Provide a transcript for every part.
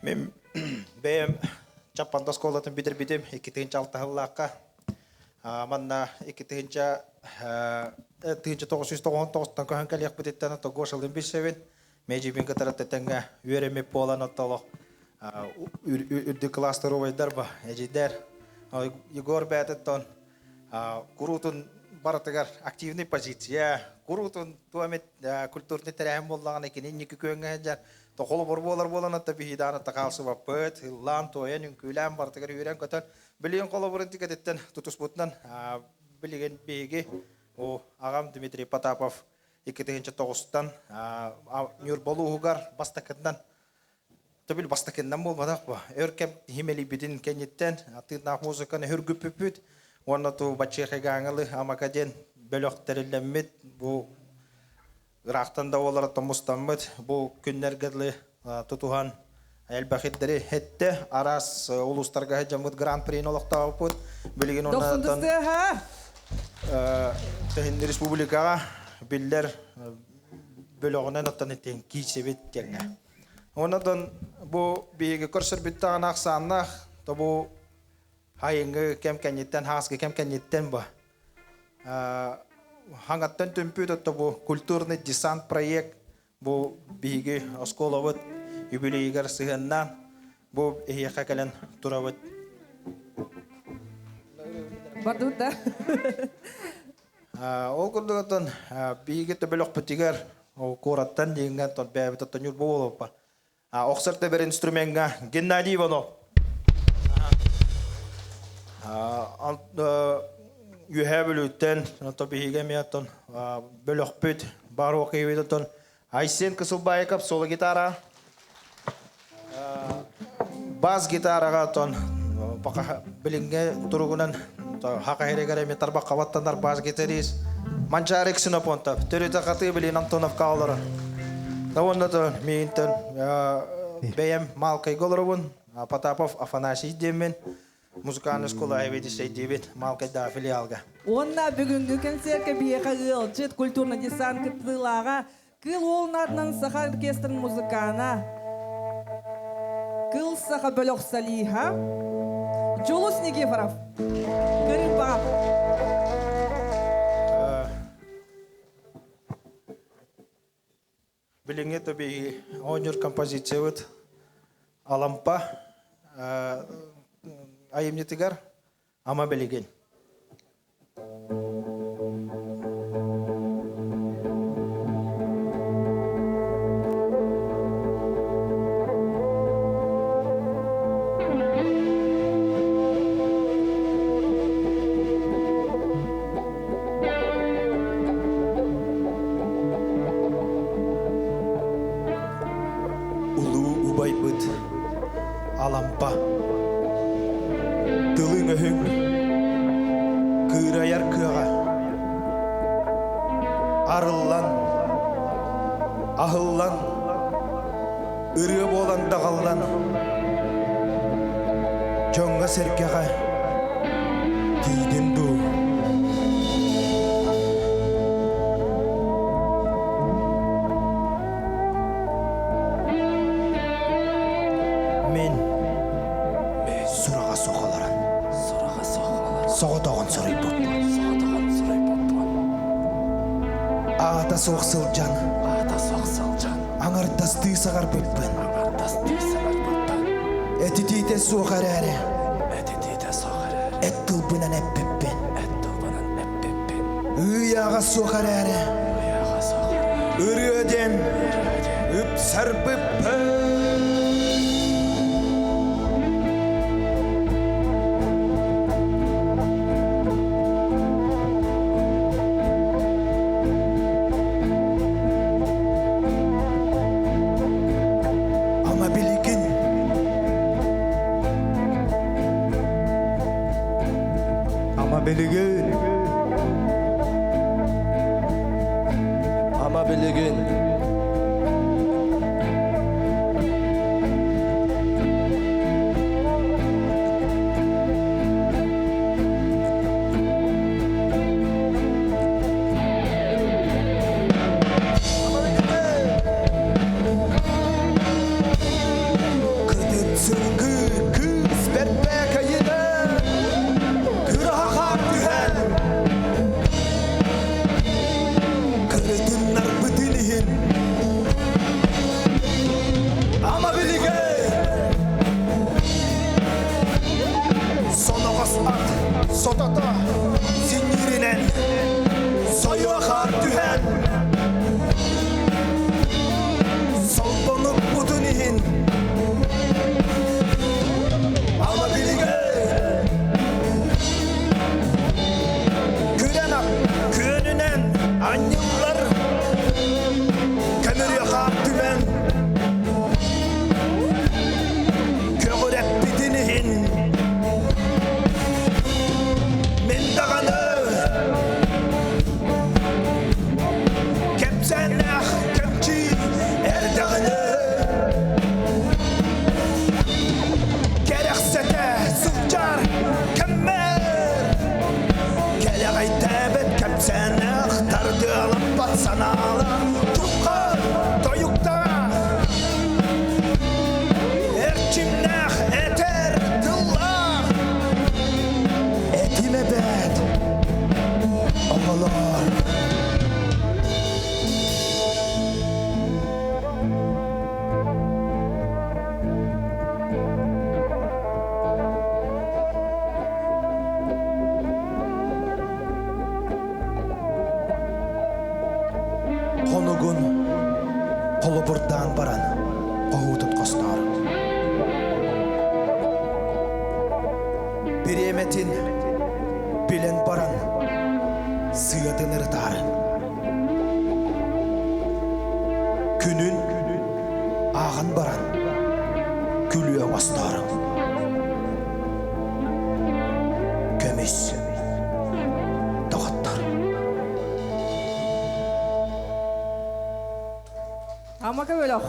Мен бәйім Чаппанда сколатын бідір бідім 2-6 жыллаққа. Манна 2-999 көһін кәлек бідеттені 9 жылын бішсевін. Мәжібін кітаратты тәңі өремеп болан отталы үрді кластыры ойдар ба, әжейдер. Егор бәтіттен құрутын баратығар активный позиция. Құрутын туамет культурный тәрәхім болдаған екенен екі көңі әжер. Тоқолы болар болан атта бейданы тақалсы баппыт, лан тойын үнкілән бартығар үйрен көтін. Білген қолы бұрын тікәдеттен тұтыс бұтынан білген бейге ағам Дмитрий Потапов 2009-тан нүр болу ұғығар бастақындан. Төбіл бастақындан болмадақ ба. Өркем химели бідін кәнеттен, тыңнақ музыканы хүргіп-бүппіт. Оны тұу бачеқы ғаңылы амакаден бөліқтірілеммет. Бұл рақтанда олараты мұстаммет. Бұл күннергідлі тұтуған әлбәқеттері әтті. Арас ұлыстарға жамыд гран-прейн олықтағы бұд. Білген онадың Тәхінді республикаға білдер бөліғінен оттан еттен кейсебет кәңі. Онадың бұл бейгі көрсір біттіған ақсаннақ, бұл хайыңғы кәмкәнеттен, хағызғы кәмкәнеттен бұл. Хаңаттан түмпүйді бұл культурный десант проект, бұл бейгі осколовыд, юбилейгер сығыннан, бұл әйеқа кәлін тұравыд. Бардут да? Ол күрдігіттен бейгі төбелік бүтігер, қораттан дейінген бәбітіттен юр болу ба. Оқсырты бір инструментға Геннадий Иванов. Үйәбіліттен, бейге мейаттен бөлік бүт, бар оқиғыдеттен Айсен Кысылбайықып, солы гитара. Бас гитараға білінге тұрғынан Хақа херегер эми тарбак кабаттандар баш гитарист. Манчарик Синопонтов. Төрөтө каты билин Антонов калдыры. Тавоннато мейинтен бэм Малкай Голоровун, Потапов Афанасий Демин, музыкальная школа Айведи Сейдевит, Малкай да филиалга. Онна бүгүнгү концертке бияка ыл, жет культурный десант кытылага, кыл олнатынан саха оркестрын музыкана. Кыл саха бөлөк салиха. Жолус Никифоров. Гырба. Билинге тоби онюр композиция вот Алампа айымнетигар ама билеген. Alampa Tılın öhün Kırayar kığa Arıllan Ahıllan Irı bolan dağıllan Çoңga serkeğa Tiyden du Soğuduğun soruyu boppu. Ağda soğsılcan. Ağırdas tüy sağar böppün. Etitite soğar ere. Et tılbınan ep böppün. Üyağa soğar ere. Ürüden üp sarpıppın. Ama bilgin Kıdır Anneler kömür yakar dümen Köğürep bitinihin Men dağını Kepsenek kömçi erdağını Gereksete sılcar kömmer Keleğay tebet kepsenek tardı alıp batsanalı Tutqar toyukta Erçimnek eter tıllar Etime bed Oğalar Konugun kolu burdan baran Qoğu tutqastar Bir emetin bilen baran Sıyadılır darın Günün ağın baran Gülüyor astarın Kömüş Dağıttar Амака бөлөк.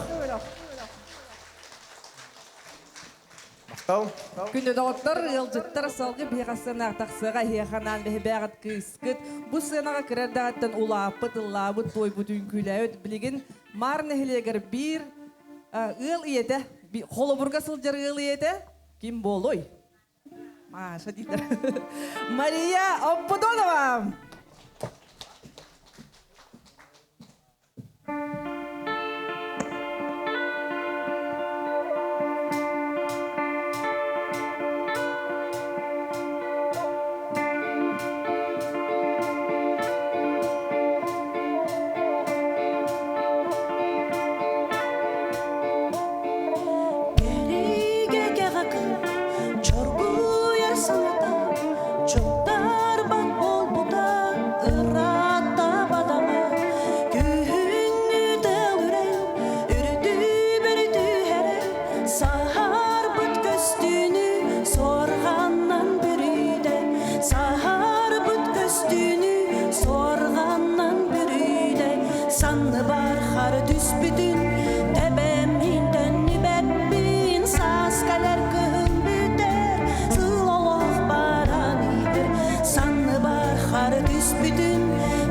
Мақтау. Күнді доғыттар, ылжыттар салғы бейғасына тақсыға хияханан бәғат күйіскіт. Бұ сынаға кірердағаттан улапыт, ыллабыт, бойбыт үнкүләуіт. Білеген марын әхілегер бір ыл иеті, қолы бұрға сылжар ыл иеті. Кім болой? Маша дейдер. Мария Оппудонова! Sanlı bar har düsbüdün Tebemin dönü bebbin Saskalar kığın büter Sılolof baran idir Sanlı bar har düsbüdün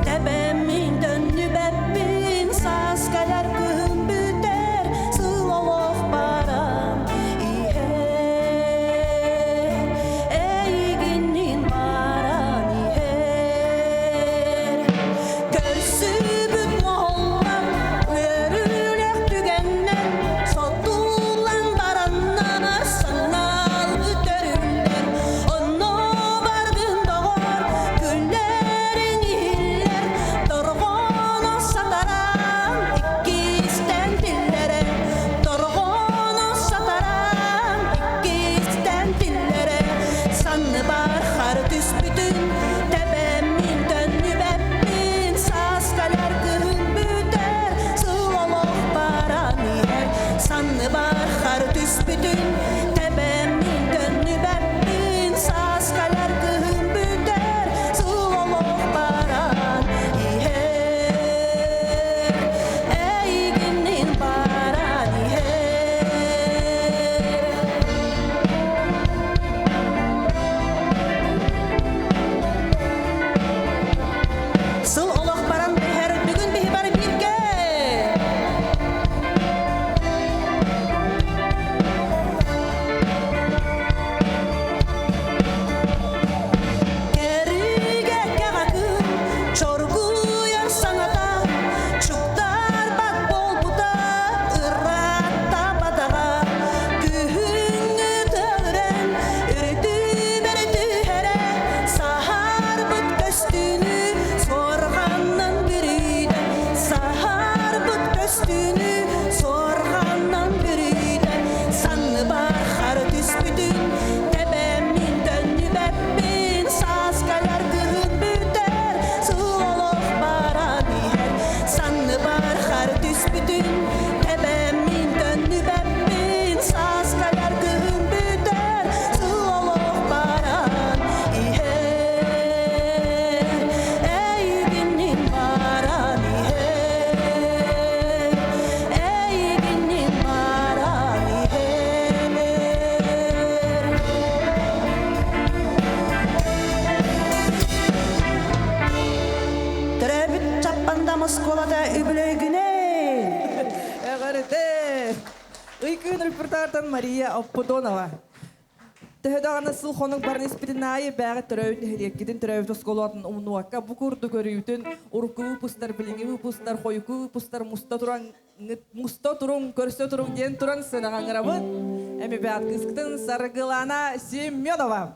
Tebemin dönü bebbin Saskalar kığın büter Sılolof baran iher Eyginin baran iher Görsü Örülür осколада үбілегіне. Эгерде. Ыйкын репортаждан Мария Апподонова. Тэхэдагана сылхонуң барын испитинайы бәғы түрәуін хелеккеден түрәуін осколатын умнуакка букурду көрүйтін урку пустар билиңи пустар хойку пустар муста турун көрсө турун ден туран сынагаңырабын. Эми бәғат кыскытын Саргылана Семенова.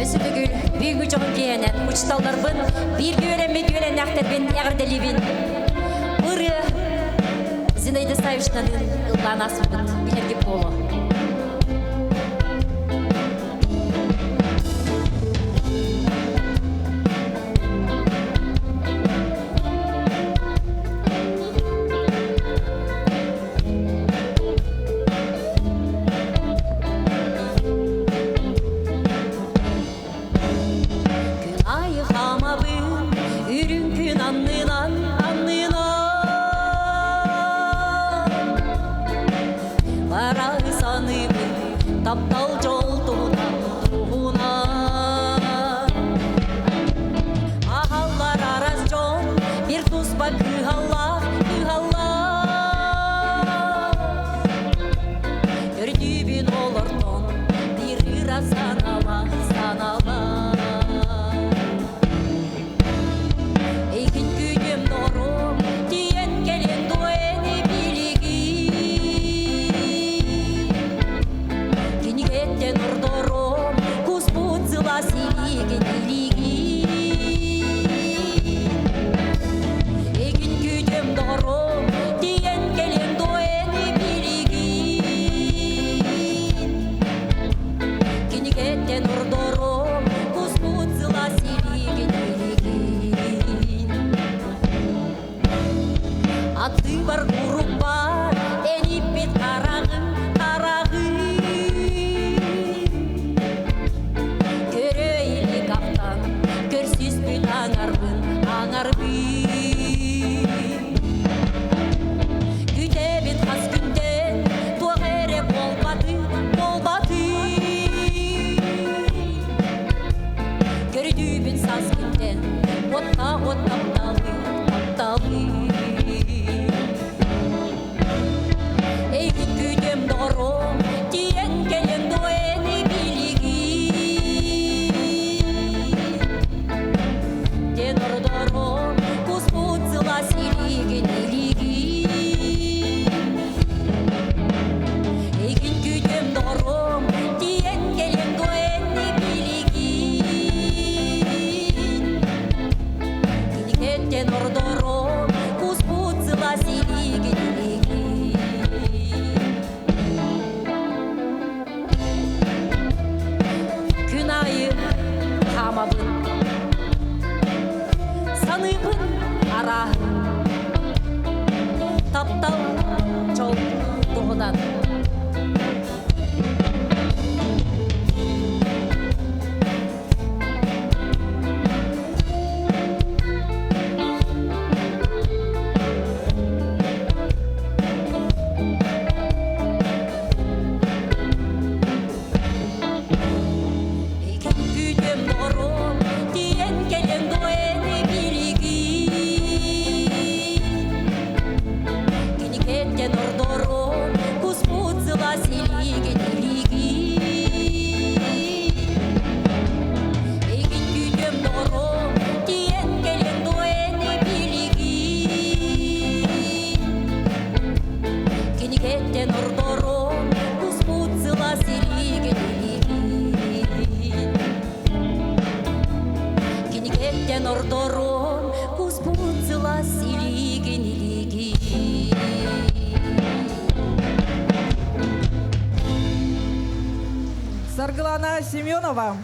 Өсі түгіл, бүйінгі жоғын кейінен, ұчталарбын, бір гөйлен әқтербен әғірделебін. Ұры, Зинаида Савишнаның ұлған асыбын, білерге болу. Таптал жолдуна туғуна Ағалар араз жон бір туспа күйалла Үрдібін олыртон бір ұра санала Эйгін күйдем дором тиен келен дуэни билиги Кинигеттен урдором куспуцыла силиген илиги Эйгін күйдем дором тиен келен дуэни билиги Кинигеттен урдором куспуцыла силиген илиги Аты бар ғұрып бар, әніп бет қарағы Көрөйлі қақтан, көрсіз бүт аңарбын Күте бет қас күнден, тоғыре болбаты Көрді бет саз күнден, отқа тапталы Эйгін күйдем дором, тиен келен дуэни билиги Ден ордором, куспуцыла силиген илиги Эйгін күйдем дором, тиен келен дуэни билиги Кинигеттен ордором, куспуцыла силиген илиги Күнайы қамабын Саныбын арағын Таптал жол тұғынан Күдем дором, тиен келен дуэни билиги Кинигеттен ордором, куспуцыла силиген илиги Эйгін күдем дором, тиен келен дуэни билиги Кинигеттен ордором, куспуцыла силиген илиги Кинигеттен ордором, куспуцыла силиген илиги Саргылана Семенова.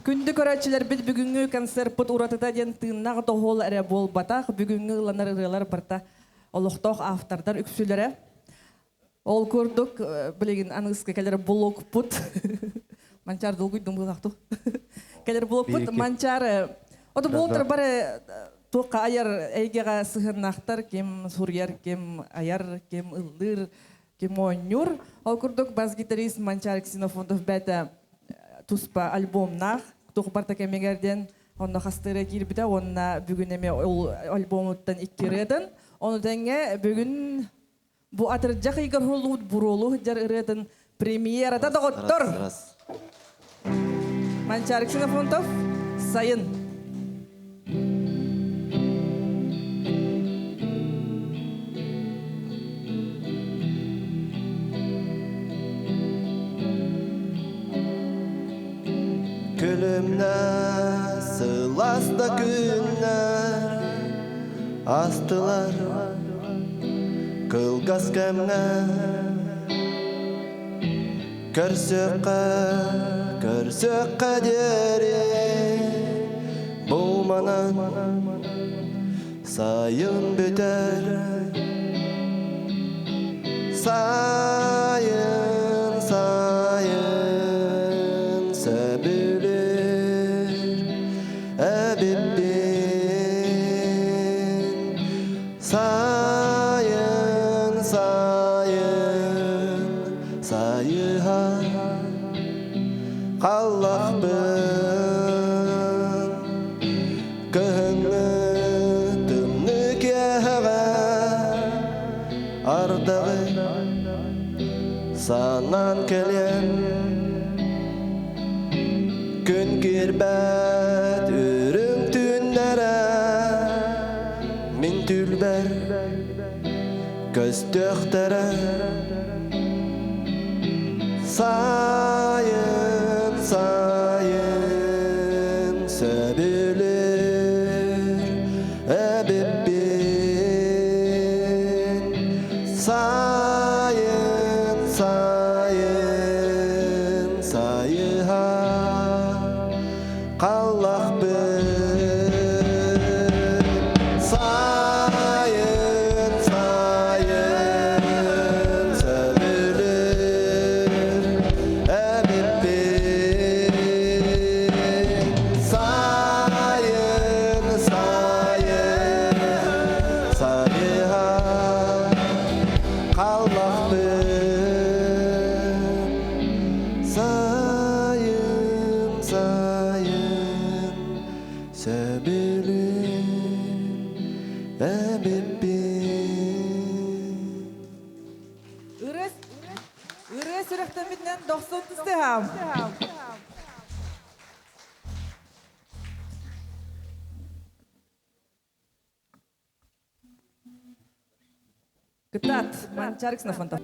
Күнді көрәтшілер біз бүгінгі концерт ұратыда ден тыңнағы тоғол әрі бол батақ, бүгінгі ұланар ұрылар барта олықтоқ автордар үксілері. Ол көрдік, білеген аңызғы кәлері блок бұт. Манчар долгуй думғылақты. Кәлері блок бұт, манчар. Оды болтыр бары тоққа аяр әйгеға сығырнақтар, кем сурьяр, кем аяр, кем ылдыр, кем ойнюр. Ол көрдік бас гитарист Манчар Ксенофонтов бәті туспа альбомнах тухпарта кемегерден онна хастыра кирбиде онна бүгүн эме ол альбомуттан иккиреден ону теңе бүгүн бу атыржак игер холлуут бурулу жар ыреден премьерада доготтор Манчарик Ксенофонтов сайын Külümne sılasta günler astılar kılgas kemne körsök kaderi bulmanan sayın büter sayın sayın sebilir ebibbin sayın sayın sayıha Allah'bın kıhını tümlük yeğe ardağı sanan kelen gün girbet ürüm tünlere min tülber göz töktere sayın sayın sebilir ebibbin sayın sayın sayıha kallahbın sayın sayın sebilir ebibbin sayın sayın sayıha kallahbın sayın sayın sebilir ebibbin Ыры сүрөктөн битнен 90 түстехам. Гытат Манчарик Ксенофонтов.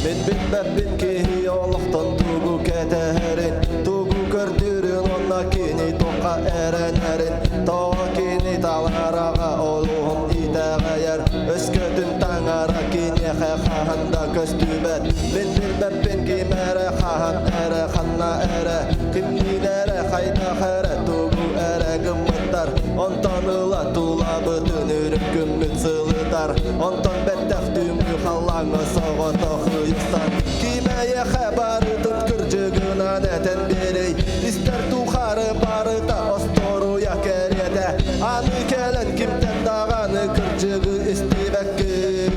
Ben bilmem ki Allah'tan tuğu keterin Tuğu gördürün onna kini toka eren erin Toğa kini talarağa oluğun itağa yer Öskötün tangara kini xehahanda köstübet Ben bilmem ki mere xahan ere xanna ere Kimnilere xayda xere tuğu ere gımıttar Ondan ıla tula bütün ürüm gümmüt sılıtar Ondan bettek tümü xallangı soğu toxu yustar Kimeye xebaritın kırcıgına neten berey İster tuğarı barıta ostoru yakerede Anı kelen kimden dağanı kırcıgı istibekki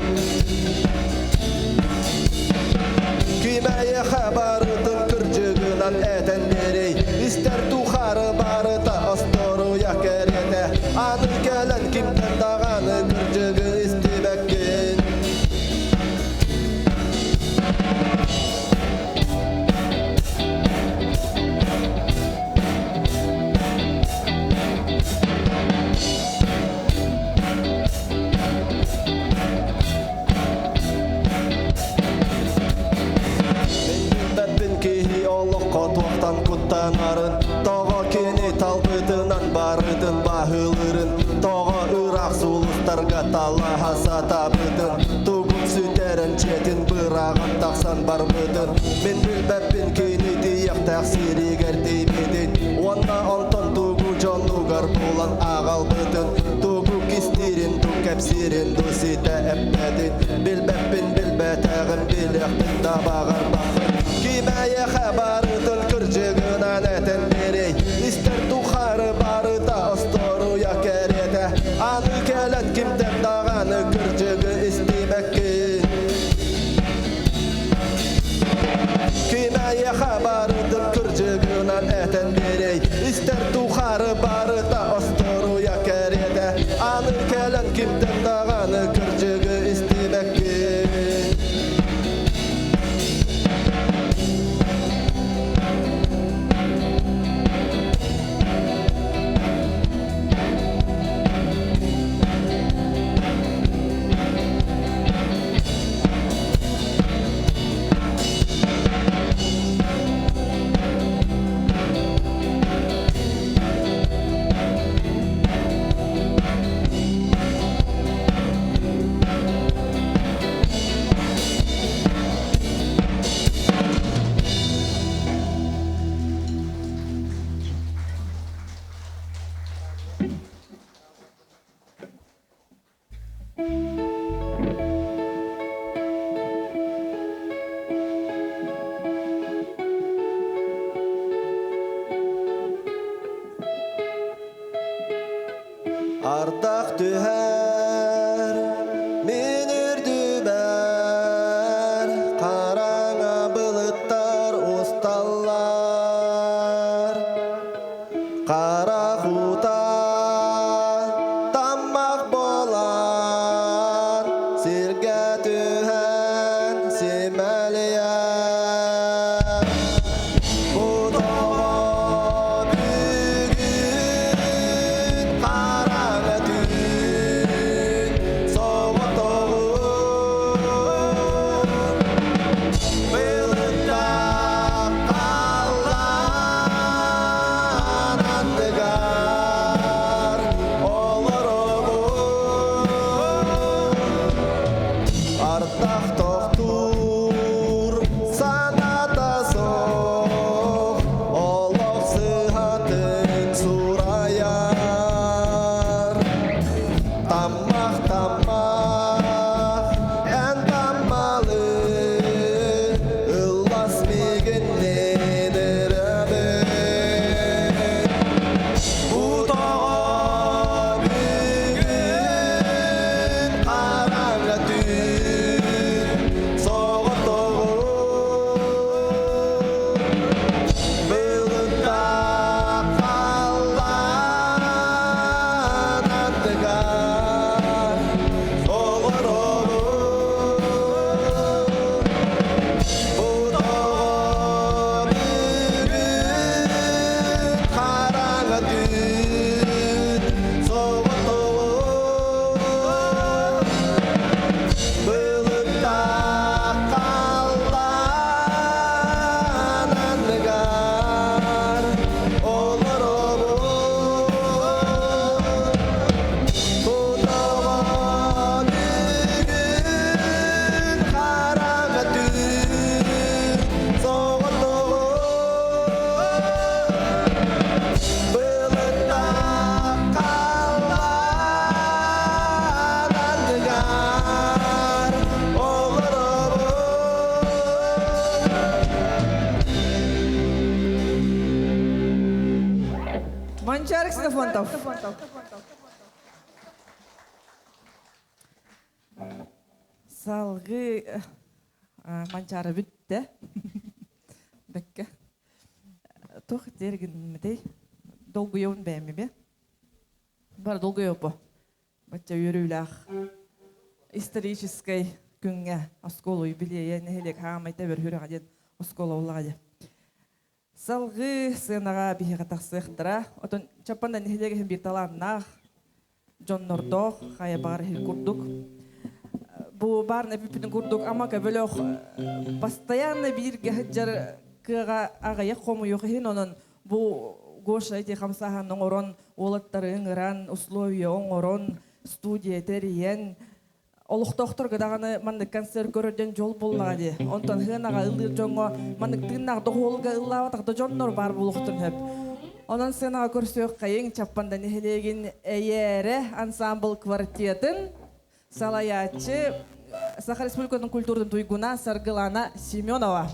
Kimeye xebaritın kırcıgına neten berey İster tuğarı barıta ostoru yakerede Anı kelen kimden dağanı kırcıgı istibekki Kotuaktan kuttanarın Toğa kini talbıtınan barıdın bahılırın Toğa ırak sulustarga talaha satabıdın Tuğun süteren çetin bırağın taksan barbıdın Men bilbepin kini diyak taksiri gerdeymedin Onna onton tuğu jonugar bulan ağalbıdın Tuğu kistirin tu kepsirin du site epedin Bilbepin bilbetağın bilektin da бағар бақыт Кимәйе хабарытын кіржігінен әтін берей Истер тухары барыта ұстыруя кәреті Аны кәлет кімден дағаны кіржігі істемәкке Кимәйе хабарытын кіржігінен әтін берей Истер тухары барыта ұстыруя кәреті Аны кәлет кімден дағаны кіржігі істемәкке Ардақ түһәр, мен үрдүбәр, қараңа бұлыттар ұсталар. Қара құта таммақ болар, сирге түһән семәлия. Манчарик Снафонтов. Салгы манчары бүтті. Бәкке. Тоқ дергін мәдей. Долгы еуін бәймі бе? Бар долгы еу бұ. Бәтча үйріләқ. Исторической күнге осколу юбилея нәхелек хамайта бір хүрі ғаден осколу олағады. Салгы сынаға бейіға тақсықтыра. Отын чапанда нәхелегі бір таланнақ. Джон Нордох, қая бағар хил күрдік. Бұ барына біппінің күрдік, ама көбіліқ постоянно бір ғаджар кыға ағая қому юқығын, оның бұ гош айти қамсағанның орын, олаттарын ұран, условия оңырын, студия тәріен, олықтоқтыр ғадағаны мандық концерт көрерден жол болмағады. Онтан ғынаға ұлыр жоңға мандық тыңнақ доғолға ұллаватақты жоннор бар бұлықтың хөп. Онан сенаға көрсөк қайын чаппанда нехелеген әйері ансамбл квартетін салаячы Саха Республикатын культурдың туйгуна Саргылана Семенова.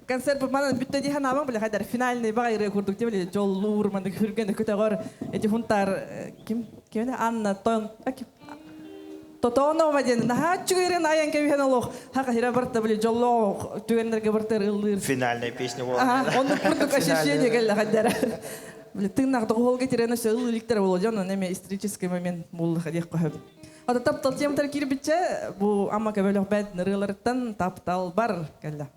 Концерт буманан бүтте дихан аман биле хайдар финальный багайры курдук деп биле жоллуур манда хүргенде көтөгөр эти хунтар ким Анна Тотонова ден нахачугерен аян кебен олох хака хира барта биле жоллоо түгендерге бартер ылдыр Финальная песня вот. Он курдук ощущение гелла хайдар биле тыңнак догол кетирен сөз иликтер боло жана неме исторический момент бул хадиях кахып ата таптал темтер кирбитче бу амма кебелох бет нырылардан таптал бар келла.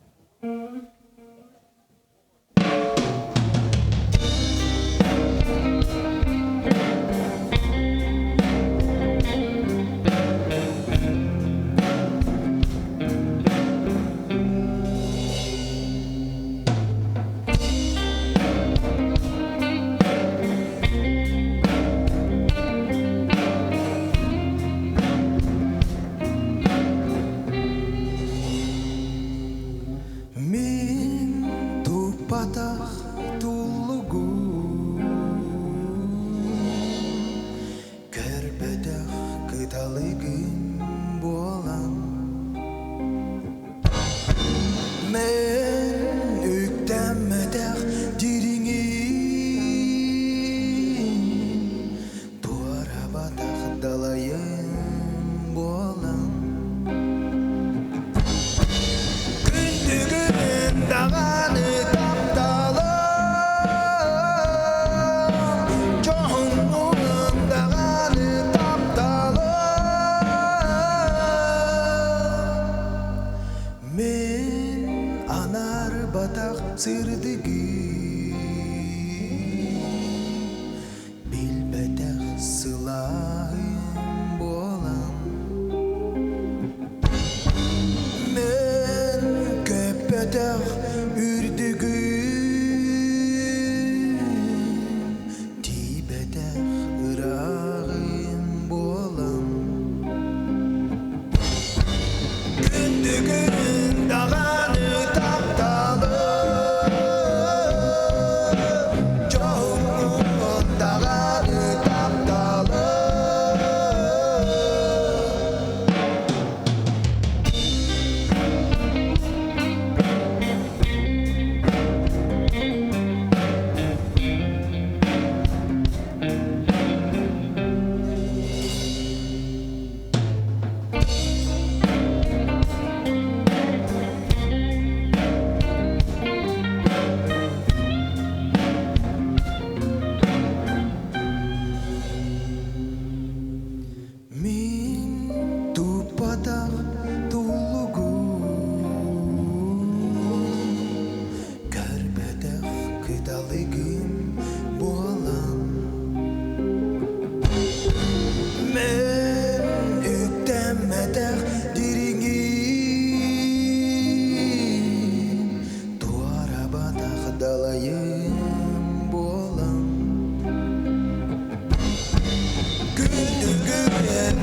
Me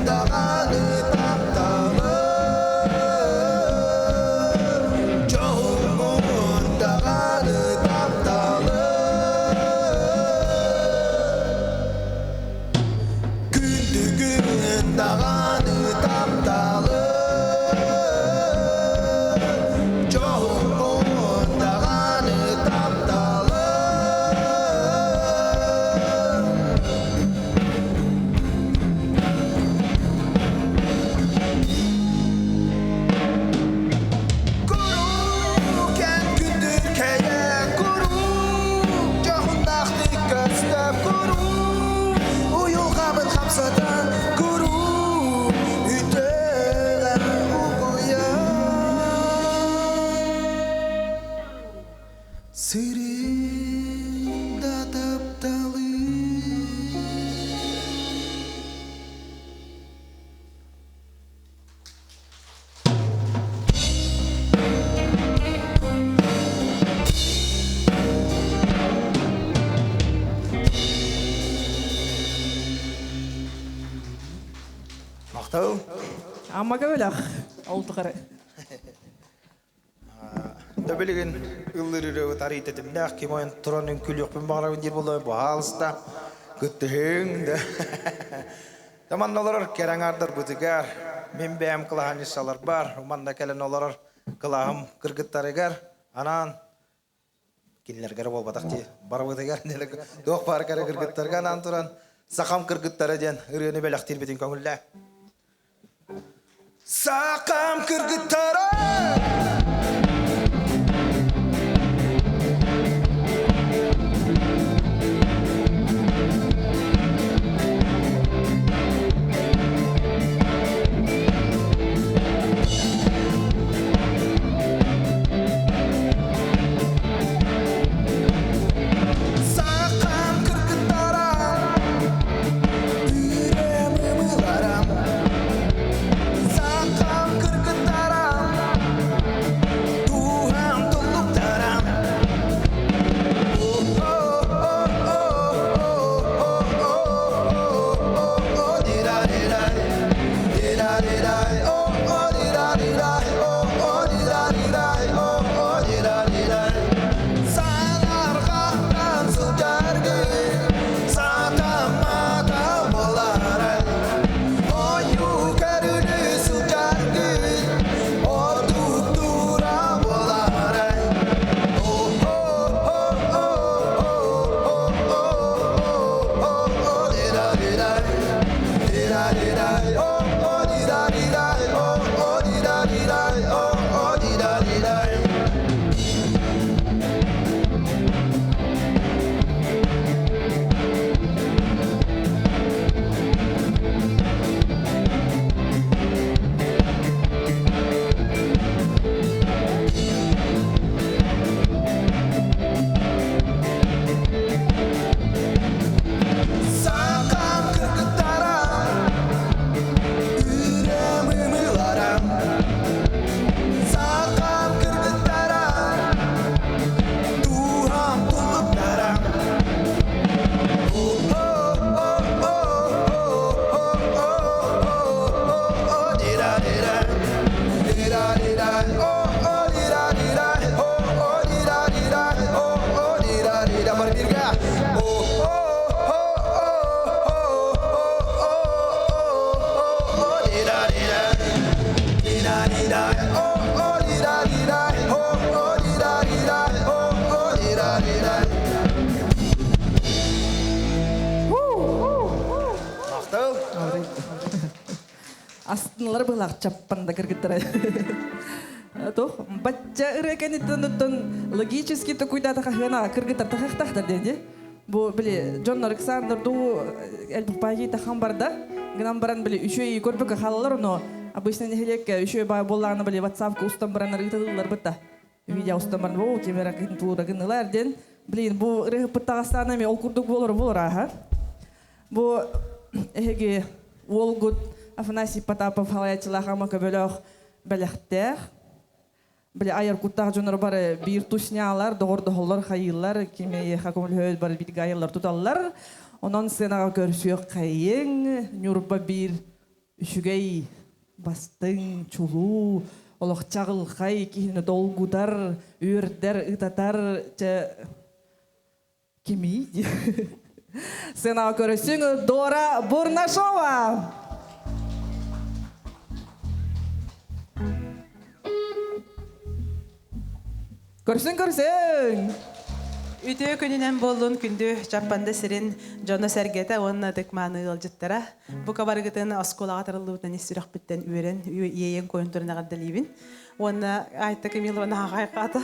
ондағаны тапталы жоғың ондағаны тапталы күндігін дағаны тапталы жоғың ондағаны тапталы Kuruken gündür keye kuru Johundaqdi göstöp kuru Uyulğabın hamsadan kuru Ütöğen uğuya Sırın da taptalı Мақтау Amma göbelak. Oldu qarı. Дөбелеген ыллырыры тарит этимнах кимоен туранын күлөкпүн багарабын дер болой баалста күттүң да. Таманнолор кераңардар бутигар мен бәм кылаһанышалар бар. Уманда келен олар кылаһым кыргыттарыгар анан кинлергер болбатакти барбытыгар неле док бар кара кыргыттарга анан туран сакам кыргыттары ден ырыны белактир битин көңүллө. Сакам кыргыттары Сакам кыргыттары Үйрөмү мыларам Сакам кыргыттары Туһам тулуктарам Санарғақтан сұлжарғы Сатамата болары Ойу көрілі сұлжарғы Отук тура болары Сакам кыргыттары Үйрөмү мыларам Сакам кыргыттары Туһам тулуктарам Мақтау Астынлар былак чаппанда кыргыттары. Тох, бачча ырекенитен логически токуйдата хана кыргыттар тахтахтар денде. Бу биле Джон Александр ду элбупаги тахан барда. Гынан баран биле үшөй көрбөкө халлар но обычно нехелек үшөй бай болланы биле WhatsApp-ка устан баран рытылар бытта. Видео устан баран бу камера кентура гынылар ден. Блин, бу репортажтарнами ол курдук болор аха. Бу эге Волгут Афанасий Потапов халаятчыла хама көбөлөк белектер. Биле айыр куттак жонор бары бир туснялар, догордолор, хайыллар, кимeye хакымыл хөз бары бир гайыллар туталлар. Онон сценага көрсөк кайын, Нюрба бир Үшүгей бастың чулуу олохчагылхай кихини долгудар үөрдер ытатар кими сына көрөсүң Дора Бурнашова. Көрсүң. Үтө күнүнен болун күндү жаппанда сирин жоно сәргете онна дыкманы ылжыттара. Бу кабаргытын осколага тарылуутан истирак биттен үйрен ийен коюнтурuna гаддалибин. Онна айта Камиловна агай ката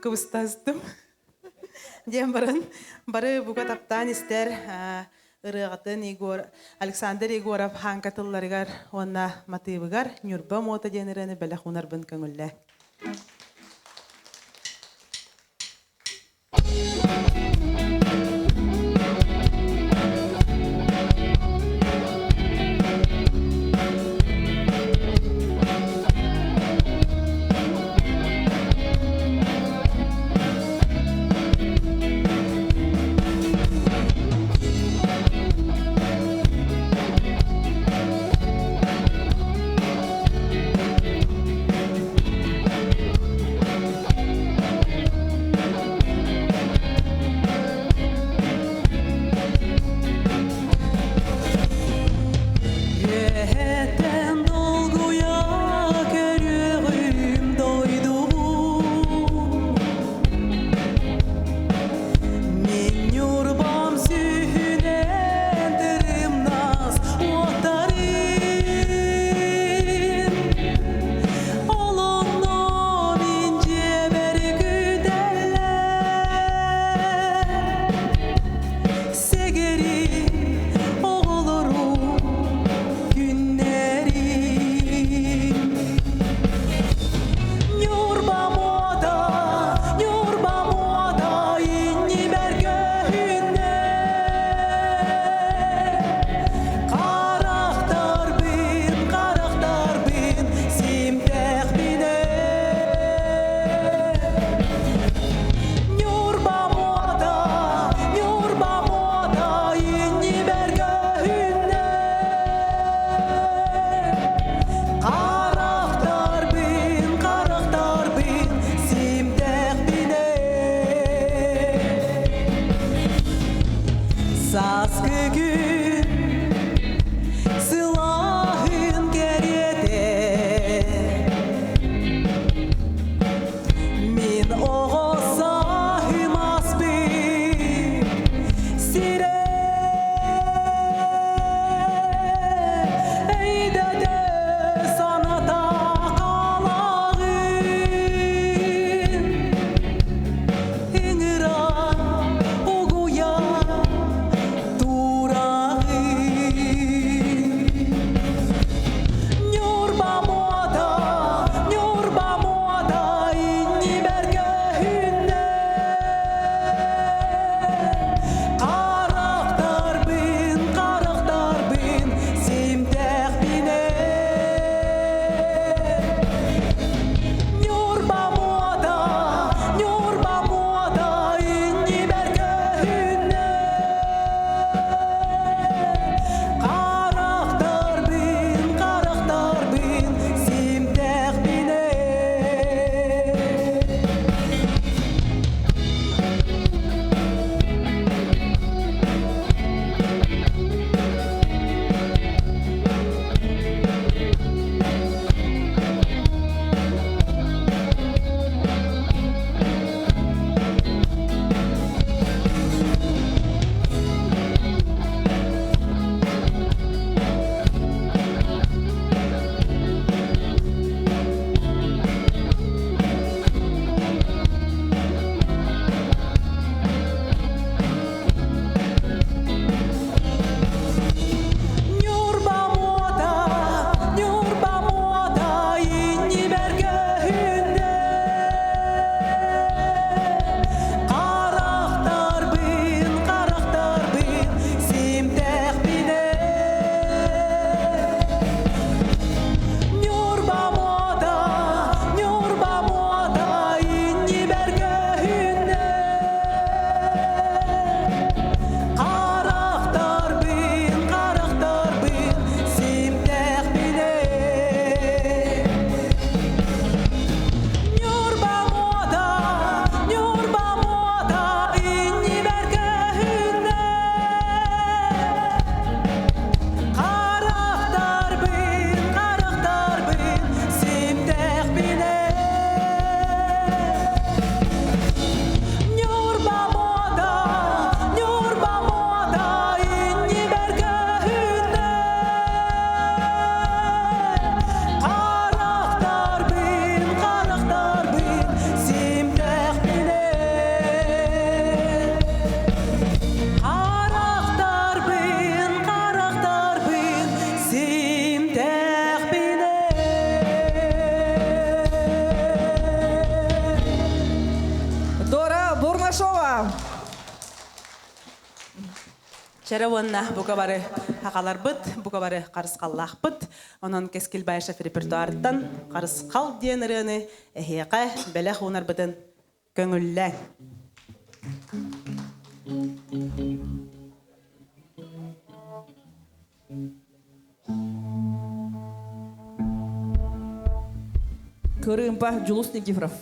кыбыстастым. Дем бары буга таптан истер ырыгатын Александр Егоров ханкатылларыгар онна матыбыгар Нюрба мота денерени белахунар бын көңүлле. Чәрі онна бұға бары хақалар бұд, бұға бары қарысқаллақ бұд. Онын кескіл байшаф репертуарыттан қарысқал дейін ұрыны әхеқа бәлі қуынар бұдын көңілләң. Кырымпа Жулус Никифоров.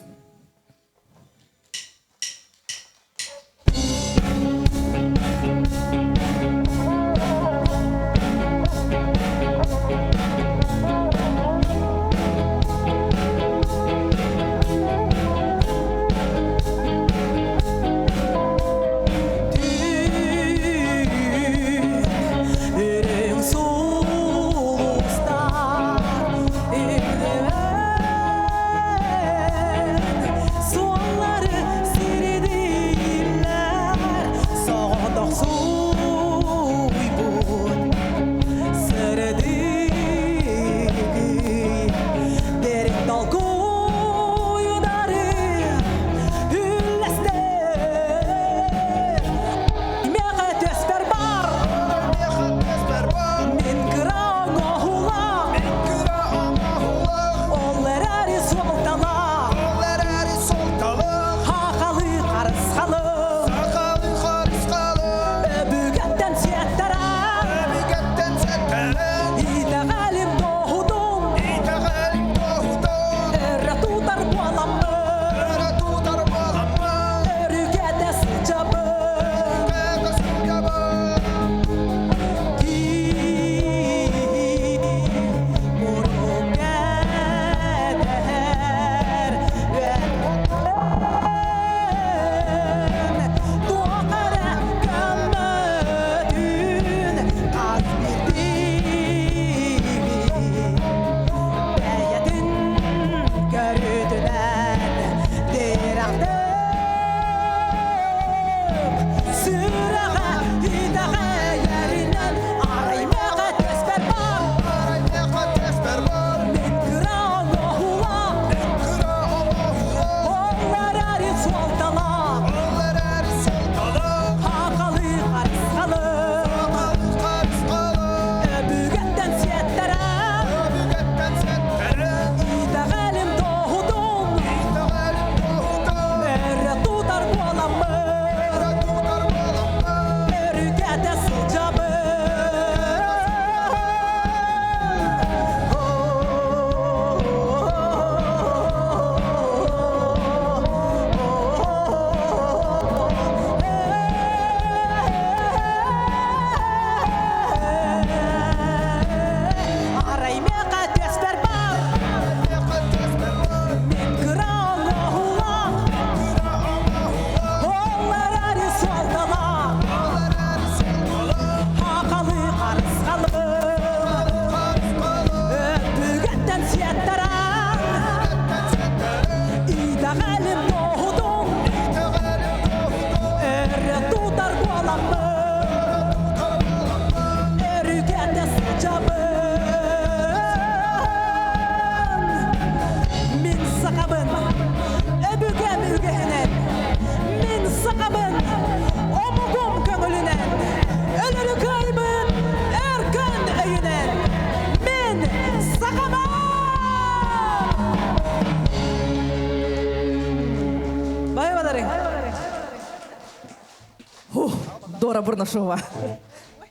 Дора Бурнашова.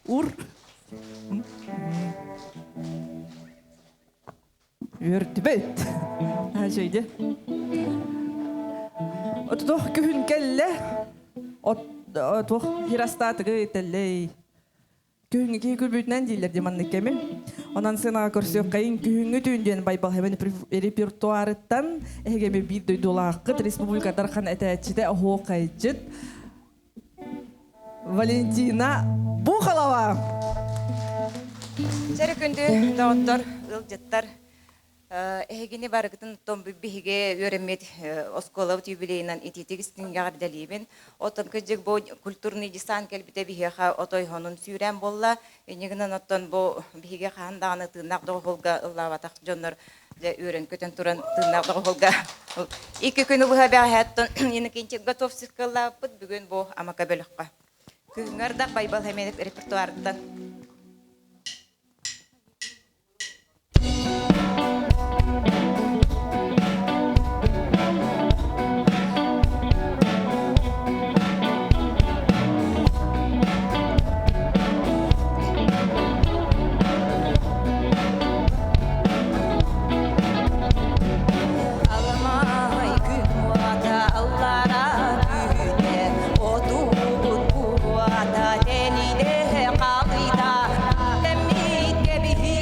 Ур. Үртібет. Әжейде. Отық күн кәлі. Отық хирастатығы тәлі. Күнгі кей күлбүйтінен дейлер деманны кәмі. Онан сенаға көрсек қайын күнгі түйінден байбал хәмен репертуарыттан әгеме бір дөйдолаққыт республикадар әті әтчіде ағуы қайджыт Валентина Бухалова. Сәрі күнді дауыттар, ұлжыттар. Әгені барғытын том бігіге өрімет осколау юбилейнан итетігістің ғардалейбін. Отын күджік бұл культурный дисан кәлбіте бігеға отой ғонын сүйрен болла. Енегінен оттан бұл бігіге қағандағыны тыңнақ доғылға ұллаватақ жонлар өрін көтін тұрын тыңнақ доғылға. Екі күні бұға бәғәттін ені кенчек готов сыққылла бұд бүгін бұл амақа бөліққа. Күңәрдәк байбал хәмәлек репертуардан. Алмай күн вата аллара күне, оту вата тениде қалыда, тәммитке бихи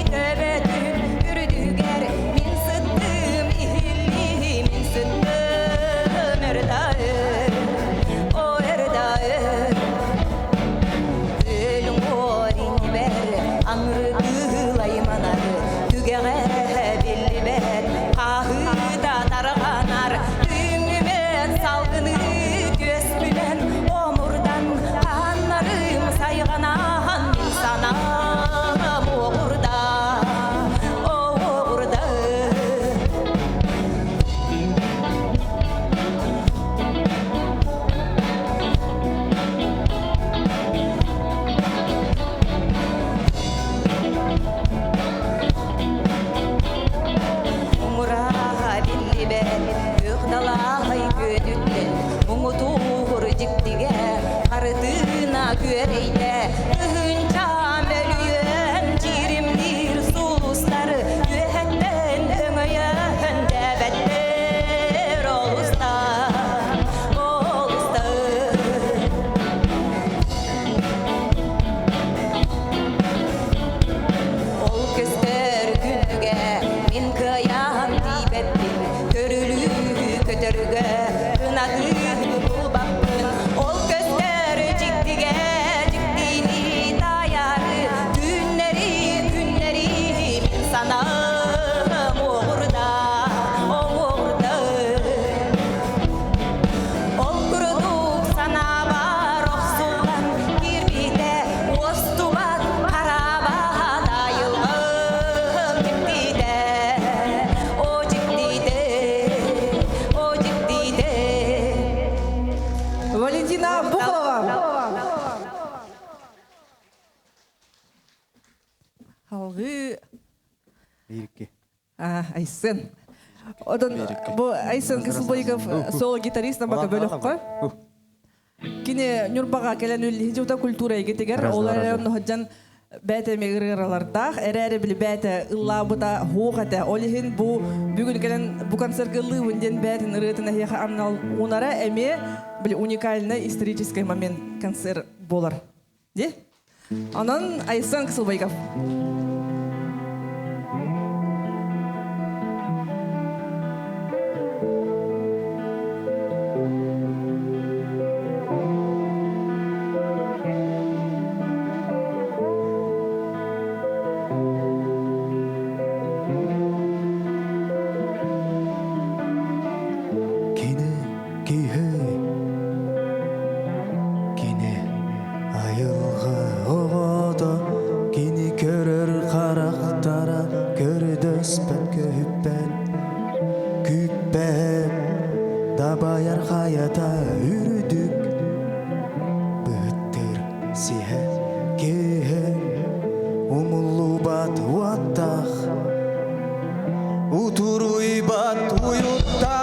төбетін үрдігер, мен сыттым ихилли, мен сыттым өрдайы, о өрдайы. Өлің орин бәр, аңры кылайманары, түгеғе белі бәр, қағыда тарғанар, үңімен салғыны көспілен, омырдан қанарым сайғанан, мен санам оғырда, оғырда. Мұра білі бәл, өғдалай көдіттен, мұңы туғыр жіктіге, қарытына көрейді, үхінча мөліен, жиримдер сұлыстары, өәттен өңейін дәбәттер олыстар, олыстар. Ол көстер күніге мен кыян тибеттім, төрілі көтірге қынатын бұл бақпын. Ол көстер жіктіге жіктейні таяры, күннері күннері мен санам оғырда, оғырда. Ол күрдік сана бар оқсулан, кирбейді остубат қарабат айылғым жіктейді, о жіктейді, о жіктейді. Валентина Бухлова. Алғы Ирке. Айсын. Одан бұл Айсын Кысылбойков соло гитарист намака бөлік қой. Кіне Нюрбаға келен үлі жута культура егетегер, олар нұхаджан бәті мегіргіралардақ, әрәрі білі бәті ұллабыта хоғаты. Олихин бұл бүгін келен бұл концертке ұлы өнден бәтін ұрытына хеға амнал унара әме білі уникальный исторический момент концерт болар. Де? Анан Айсын Кысылбойков. Kine kihe Kine ayılға oğada Kini körür qaraqtara Körüдөспен көппен Күппен Дабайар қаята үрдік Бүттір сиhe Кеhe Умулу бат уаттақ Утуруй бат уютта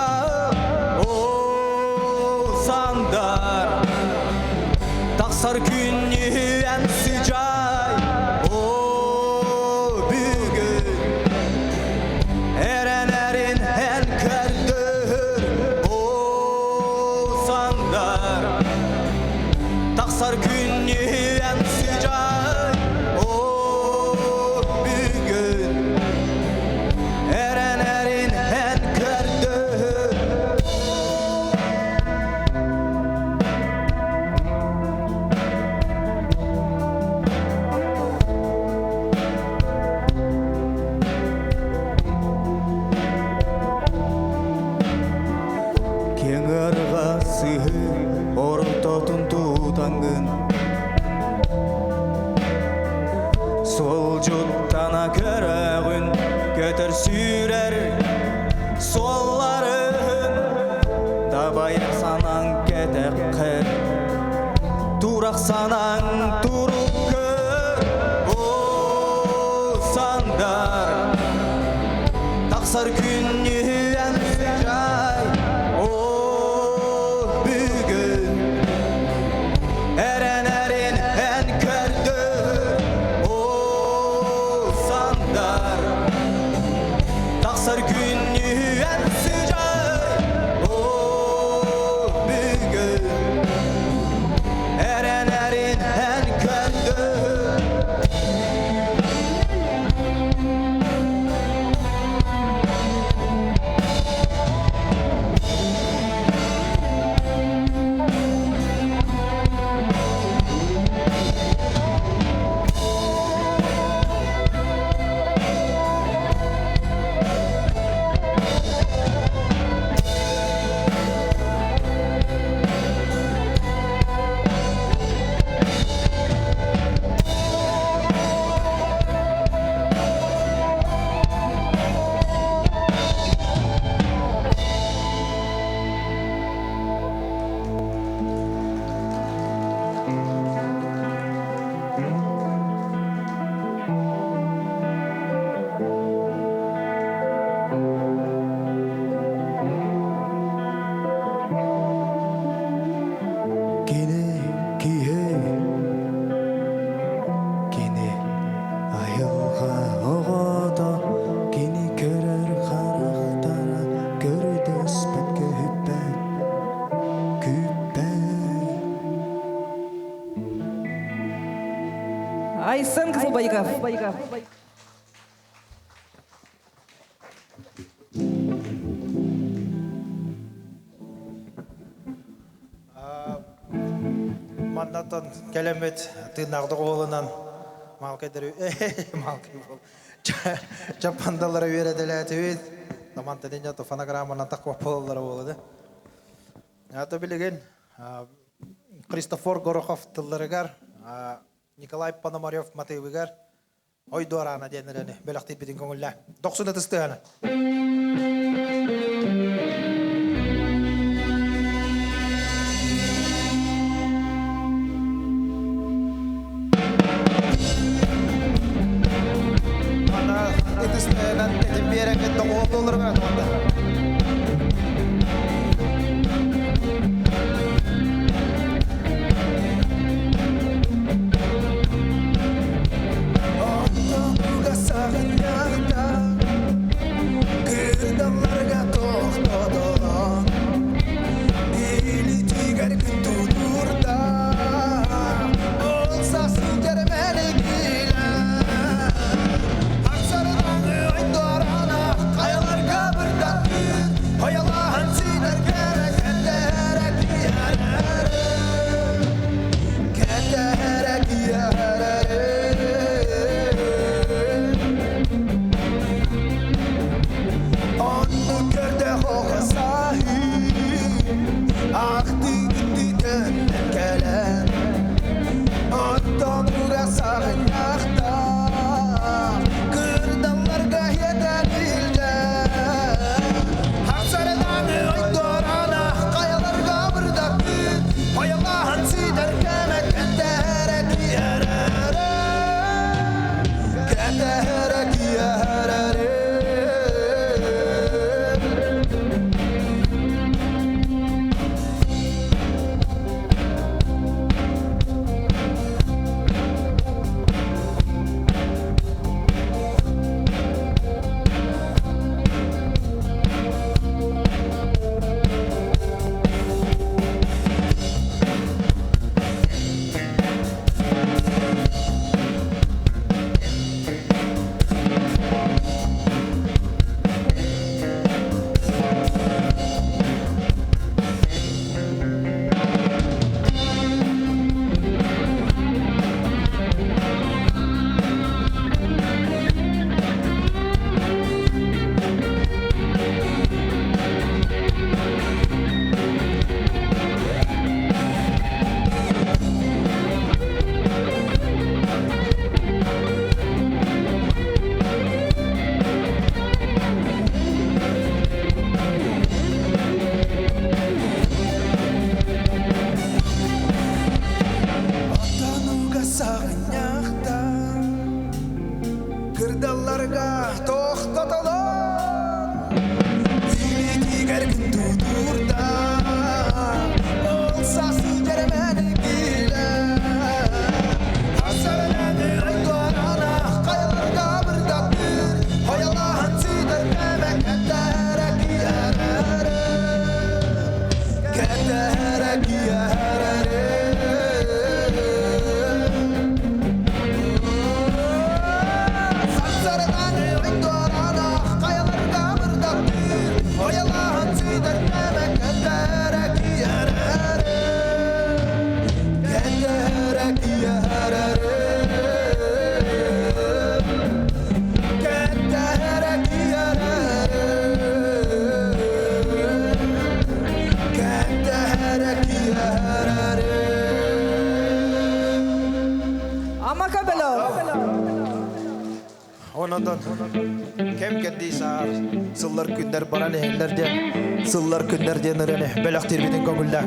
О сандар Тақсар күнні ән sıcай О бүгін Әрәнәрін ән кәрдір О сандар Тақсар күнні ән sıcай О бүгін Әрәнәрін ән кәрдір Кеңірға сыйы орылтотын тұтаңын Сол жұттана көрәғін көтір сүйрер Солларын Дабайыр санан кетек қыр Тура Asır günü en sıcak o bugün Erenlerin en kördü Айсын Кызылбайгов. Маннатан келемет тыйнагды қолынан малкайдыр малкай бол. Жапандалары беределетибит. Наманта денято фонограмманы таква поллары болды. Ата билеген Кристофор Горохов тылларыгар, Николай Пономарев Матыйбыгар ой дуарана денерени белактый бидин көңүллө. 90 тыстыганы. Ondan kem kendi sağır sıllar günler baran ehillerden sıllar günlerden öğrene belak terbiyeden köngüller.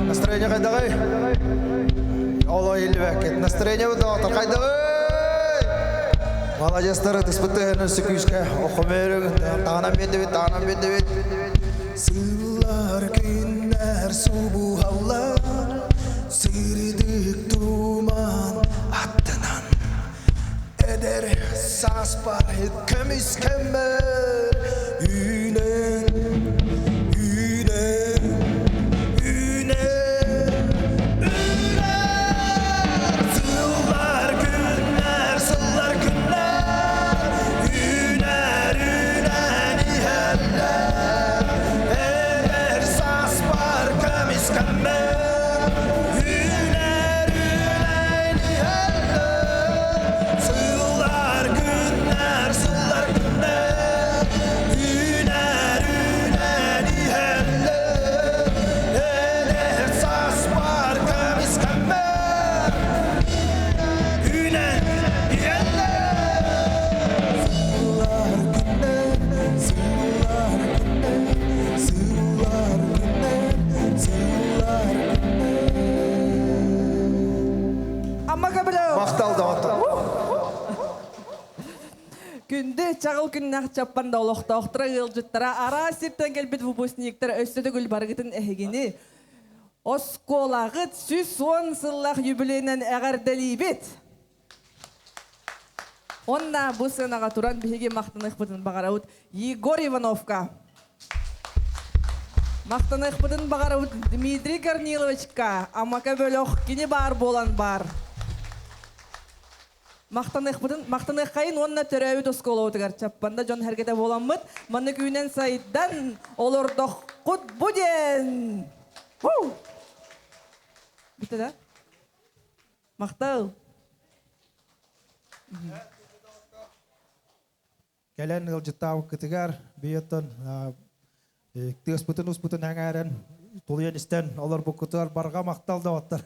Настроение кайдагай. Оло илбек. Настроение доктор кайдагай. Молодецтер испытаниені сүкүшкө окумерүн таанам бедебит. Сыллар күннер субухаллар сирдик туман аттынан эдер саспар көмүс көмөр үнен Күнде чағыл күннақ чаппанда олықтауқтыра ғылжыттара ара сирттен келбет выпускниктер өстеді гүл барғытын әхегені осколағыт сүз 10 сыллақ юбилейнен әғардәлейбет. Онна бұл сынаға туран бігеге мақтанық бұтын бағарауыт Егор Ивановка. Мақтанық бұтын бағарауыт Дмитрий Корниловичка. Амака бөліқ кені бар болан бар. Мақтанық қайын онына төрәуіт оскола отығар чаппанда жон әргеті боламыд. Маны күйінен сайдан олырдық құд бұден. Бітті да? Мақтау. Kalian ngeljetaw ketigar biyoton tigas putun us putun hangaran tulian isten olur bu kutular barga maktal da ottar.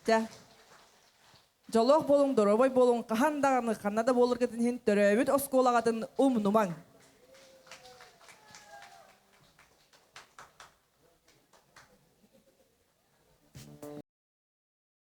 Ja. Jolok bolung dorobay bolung kahandağını kanada bolur ketin hin töröbüt oskolağatın numang.